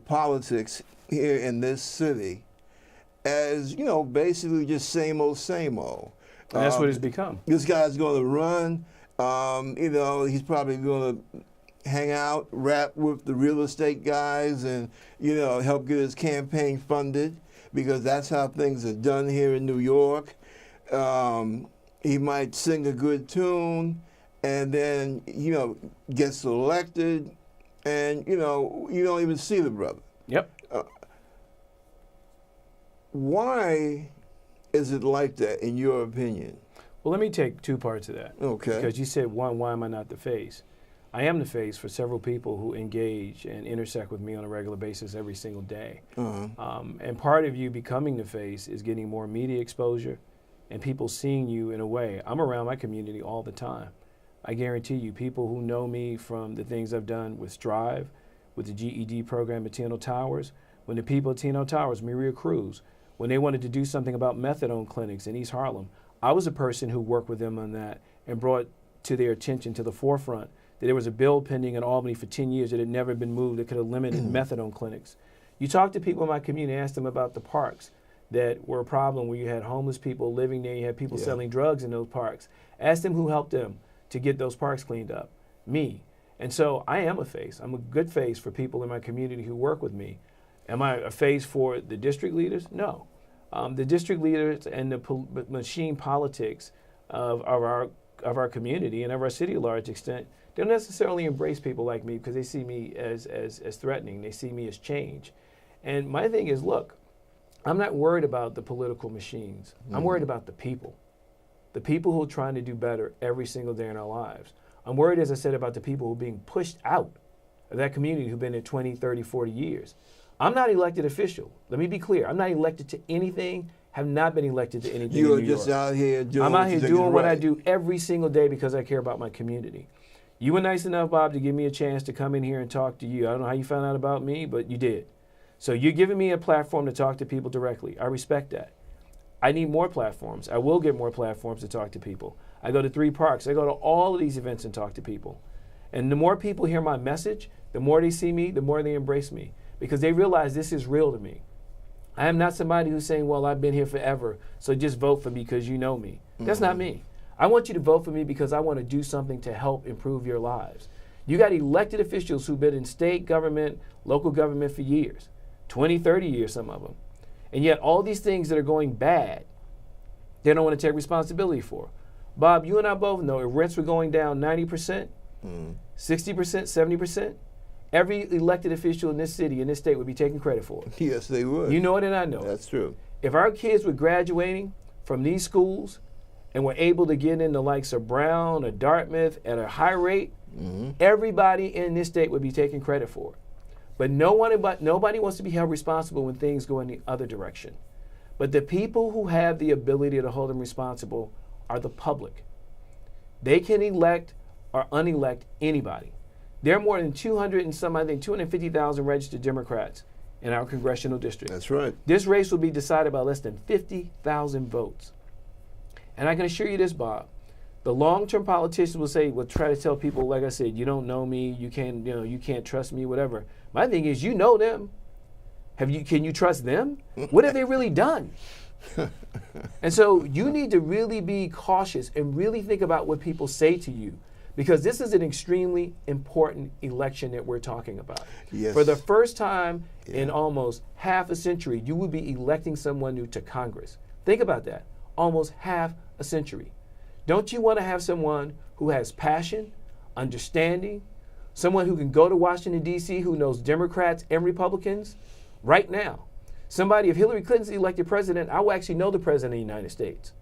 politics here in this city as, you know, basically just same old, same old. And that's what it's become. This guy's going to run. You know, he's probably going to hang out, rap with the real estate guys and, you know, help get his campaign funded, because that's how things are done here in New York. He might sing a good tune and then, you know, gets elected and, you know, you don't even see the brother. Yep. Why is it like that, in your opinion? Well, let me take two parts of that. Okay. Because you said, one, why am I not the face? I am the face for several people who engage and intersect with me on a regular basis every single day. And part of you becoming the face is getting more media exposure and people seeing you in a way. I'm around my community all the time. I guarantee you, people who know me from the things I've done with Strive, with the GED program at Tino Towers, when the people at Tino Towers, Maria Cruz, when they wanted to do something about methadone clinics in East Harlem, I was a person who worked with them on that and brought to their attention, to the forefront, that there was a bill pending in Albany for 10 years that had never been moved that could have limited methadone clinics. You talk to people in my community, ask them about the parks that were a problem where you had homeless people living there, you had people selling drugs in those parks. Ask them who helped them to get those parks cleaned up. Me. And so I am a face. I'm a good face for people in my community who work with me. Am I a face for the district leaders? No. The district leaders and the machine politics of our community and of our city to a large extent, they don't necessarily embrace people like me because they see me as threatening. They see me as change. And my thing is, look, I'm not worried about the political machines. I'm worried about the people who are trying to do better every single day in our lives. I'm worried, as I said, about the people who are being pushed out of that community who've been there 20, 30, 40 years. I'm not elected official. Let me be clear. I'm not elected to anything, have not been elected to anything. You're just out here doing I'm out here doing what I do every single day because I care about my community. You were nice enough, Bob, to give me a chance to come in here and talk to you. I don't know how you found out about me, but you did. So you're giving me a platform to talk to people directly. I respect that. I need more platforms. I will get more platforms to talk to people. I go to 3 parks. I go to all of these events and talk to people. And the more people hear my message, the more they see me, the more they embrace me, because they realize this is real to me. I am not somebody who's saying, well, I've been here forever, so just vote for me because you know me. That's not me. I want you to vote for me because I want to do something to help improve your lives. You got elected officials who've been in state government, local government for years, 20, 30 years, some of them. And yet all these things that are going bad, they don't want to take responsibility for. Bob, you and I both know if rents were going down 90%, 60%, 70%, every elected official in this city, in this state, would be taking credit for it. Yes, they would. You know it and I know it. That's true. If our kids were graduating from these schools and were able to get in the likes of Brown or Dartmouth at a high rate, everybody in this state would be taking credit for it. But nobody wants to be held responsible when things go in the other direction. But the people who have the ability to hold them responsible are the public. They can elect or unelect anybody. There are more than 250,000 registered Democrats in our congressional district. That's right. This race will be decided by less than 50,000 votes. And I can assure you this, Bob, the long-term politicians will try to tell people, like I said, you don't know me, you can't trust me, whatever. My thing is, you know them. Can you trust them? What have they really done? And so you need to really be cautious and really think about what people say to you, because this is an extremely important election that we're talking about. Yes. For the first time in almost half a century, you will be electing someone new to Congress. Think about that. Almost half a century. Don't you want to have someone who has passion, understanding, someone who can go to Washington, D.C., who knows Democrats and Republicans right now? Somebody, if Hillary Clinton's elected president, I will actually know the president of the United States.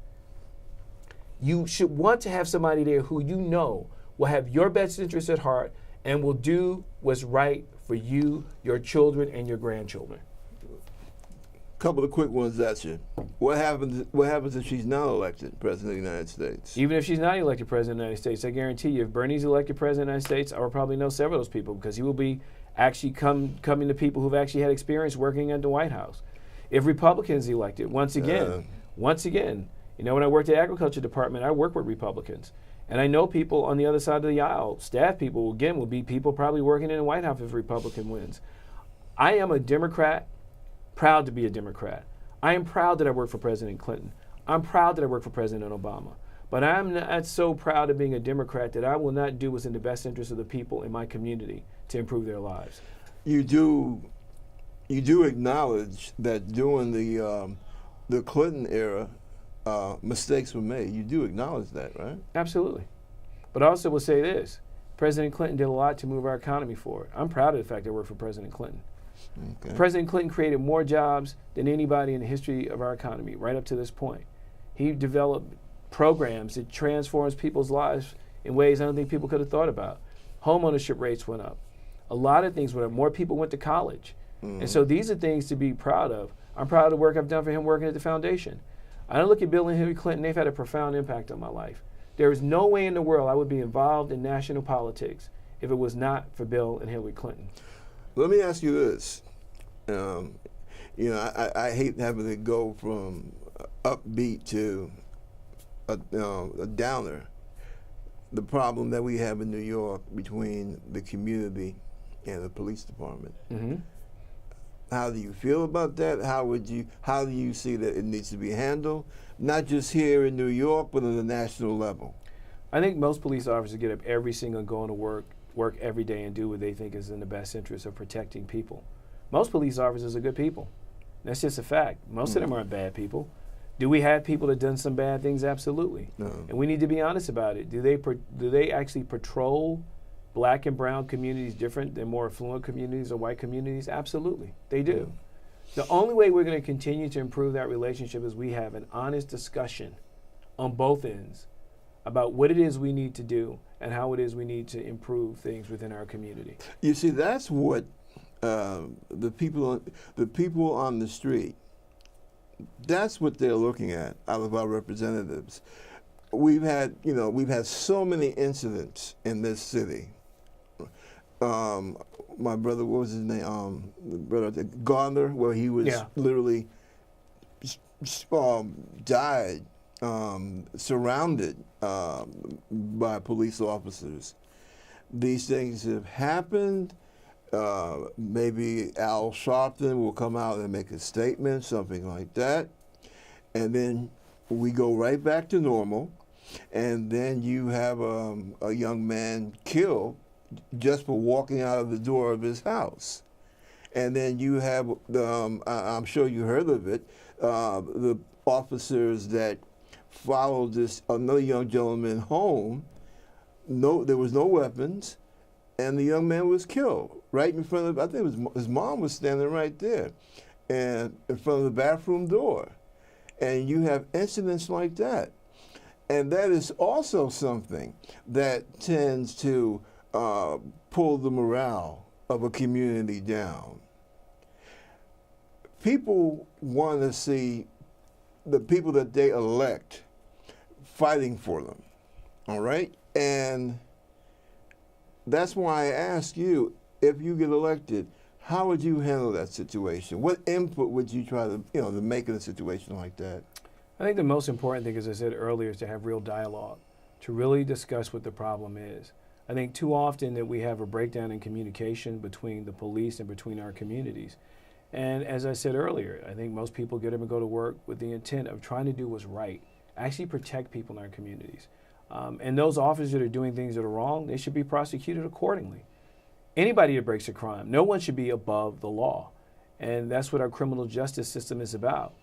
You should want to have somebody there who you know will have your best interests at heart and will do what's right for you, your children, and your grandchildren. Couple of quick ones at you. What happens if she's not elected president of the United States? Even if she's not elected president of the United States, I guarantee you, if Bernie's elected president of the United States, I will probably know several of those people because he will be actually coming to people who've actually had experience working at the White House. If Republicans elected, once again, you know, when I worked at the Agriculture Department, I worked with Republicans. And I know people on the other side of the aisle, staff people, again, will be people probably working in the White House if a Republican wins. I am a Democrat, proud to be a Democrat. I am proud that I work for President Clinton. I'm proud that I work for President Obama. But I'm not so proud of being a Democrat that I will not do what's in the best interest of the people in my community to improve their lives. You do acknowledge that during the Clinton era, mistakes were made. You do acknowledge that, right? Absolutely. But I also will say this. President Clinton did a lot to move our economy forward. I'm proud of the fact that I work for President Clinton. Okay. President Clinton created more jobs than anybody in the history of our economy right up to this point. He developed programs that transforms people's lives in ways I don't think people could have thought about. Home ownership rates went up. A lot of things went up. More people went to college. And so these are things to be proud of. I'm proud of the work I've done for him working at the foundation. I don't look at Bill and Hillary Clinton. They've had a profound impact on my life. There is no way in the world I would be involved in national politics if it was not for Bill and Hillary Clinton. Let me ask you this. You know, I hate having to go from upbeat to a downer. The problem that we have in New York between the community and the police department. Mm-hmm. How do you feel about that? How do you see that it needs to be handled? Not just here in New York, but on a national level. I think most police officers get up every single going to work every day and do what they think is in the best interest of protecting people. Most police officers are good people. That's just a fact. Most of them aren't bad people. Do we have people that done some bad things? Absolutely. No. And we need to be honest about it. Do they actually patrol Black and brown communities different than more affluent communities or white communities? Absolutely, they do. The only way we're going to continue to improve that relationship is we have an honest discussion on both ends about what it is we need to do and how it is we need to improve things within our community. You see, that's what the people on the street, that's what they're looking at out of our representatives. We've had so many incidents in this city. My brother, what was his name? Brother Gardner, where he was literally died, surrounded by police officers. These things have happened. Maybe Al Sharpton will come out and make a statement, something like that, and then we go right back to normal. And then you have a young man killed just for walking out of the door of his house. And then you have, I'm sure you heard of it, the officers that followed another young gentleman home. There was no weapons, and the young man was killed right in front of, I think it was, his mom was standing right there, and in front of the bathroom door. And you have incidents like that. And that is also something that tends to pull the morale of a community down. People want to see the people that they elect fighting for them, all right? And that's why I ask you, if you get elected, how would you handle that situation? What input would you try to make in a situation like that? I think the most important thing, as I said earlier, is to have real dialogue, to really discuss what the problem is. I think too often that we have a breakdown in communication between the police and between our communities. And as I said earlier, I think most people get up and go to work with the intent of trying to do what's right, actually protect people in our communities. And those officers that are doing things that are wrong, they should be prosecuted accordingly. Anybody that breaks a crime, no one should be above the law. And that's what our criminal justice system is about.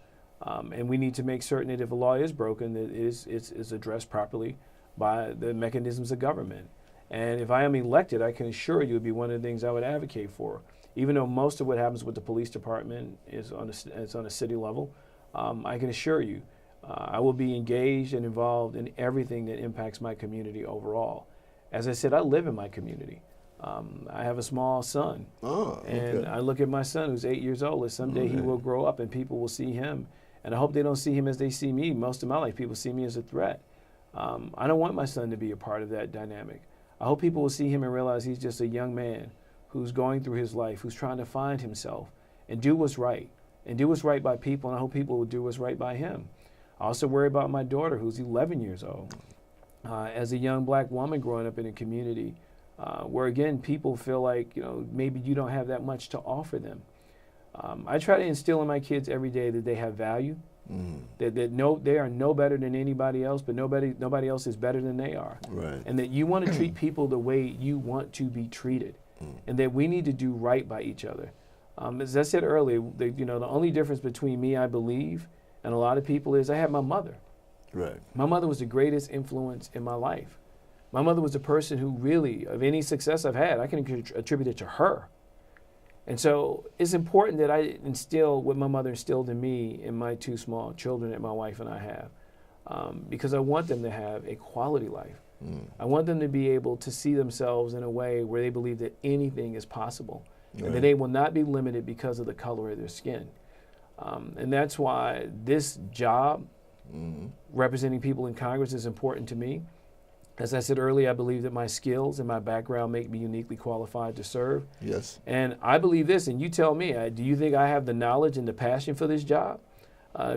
And we need to make certain that if a law is broken, that it's addressed properly by the mechanisms of government. And if I am elected, I can assure you it would be one of the things I would advocate for. Even though most of what happens with the police department is on a city level, I can assure you I will be engaged and involved in everything that impacts my community overall. As I said, I live in my community. I have a small son. Oh, And okay. I look at my son who's 8 years old, and someday he will grow up and people will see him. And I hope they don't see him as they see me. Most of my life, people see me as a threat. I don't want my son to be a part of that dynamic. I hope people will see him and realize he's just a young man who's going through his life, who's trying to find himself and do what's right, and do what's right by people, and I hope people will do what's right by him. I also worry about my daughter, who's 11 years old. As a young black woman growing up in a community where, again, people feel like, maybe you don't have that much to offer them. I try to instill in my kids every day that they have value, that they are no better than anybody else, but nobody else is better than they are. Right. And that you want to treat people the way you want to be treated, and that we need to do right by each other. As I said earlier, the only difference between me, I believe, and a lot of people is I have my mother. Right. My mother was the greatest influence in my life. My mother was the person who really, of any success I've had, I can attribute it to her. And so it's important that I instill what my mother instilled in me in my two small children that my wife and I have, because I want them to have a quality life. I want them to be able to see themselves in a way where they believe that anything is possible, Right. and that they will not be limited because of the color of their skin. And that's why this job, representing people in Congress, is important to me. As I said earlier, I believe that my skills and my background make me uniquely qualified to serve. Yes. And I believe this, and you tell me, do you think I have the knowledge and the passion for this job?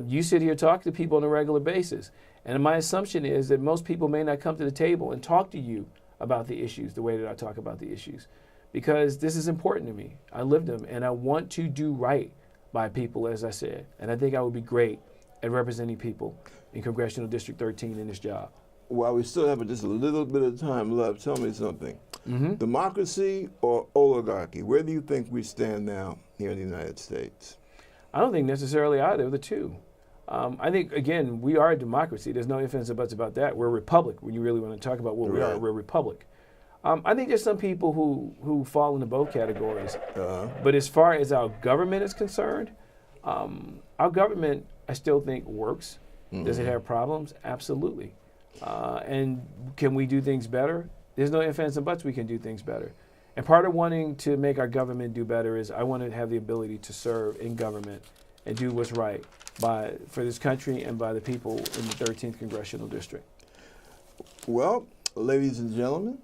You sit here, talk to people on a regular basis, and my assumption is that most people may not come to the table and talk to you about the issues the way that I talk about the issues, because this is important to me. I live them, and I want to do right by people, as I said, and I think I would be great at representing people in Congressional District 13 in this job. While we still have just a little bit of time left, tell me something. Democracy or oligarchy? Where do you think we stand now here in the United States? I don't think necessarily either of the two. I think, again, we are a democracy. There's no ifs, ands, or buts about that. We're a republic when you really want to talk about what we are. We're a republic. I think there's some people who fall into both categories. But as far as our government is concerned, our government, I still think, works. Does it have problems? Absolutely. And can we do things better? There's no ifs, ands, and buts. We can do things better. And part of wanting to make our government do better is I want to have the ability to serve in government and do what's right for this country and by the people in the 13th Congressional District. Well, ladies and gentlemen,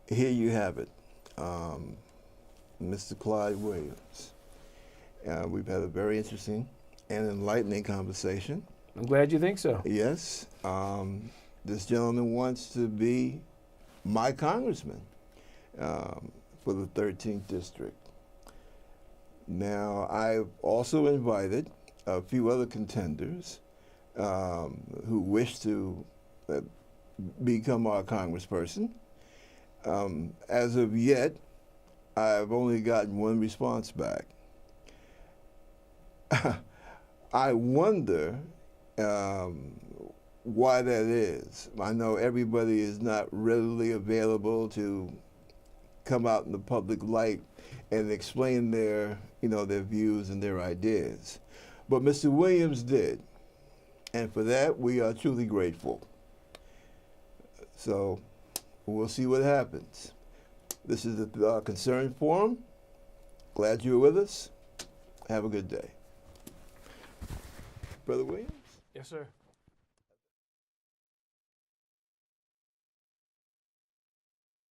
here you have it. Mr. Clyde Williams. We've had a very interesting and enlightening conversation. I'm glad you think so. Yes. This gentleman wants to be my congressman for the 13th District. Now, I've also invited a few other contenders who wish to become our congressperson. As of yet, I've only gotten one response back. I wonder why that is. I know everybody is not readily available to come out in the public light and explain their views and their ideas. But Mr. Williams did, and for that we are truly grateful. So we'll see what happens. This is the Concerned Forum. Glad you were with us. Have a good day. Brother Williams? Yes, sir.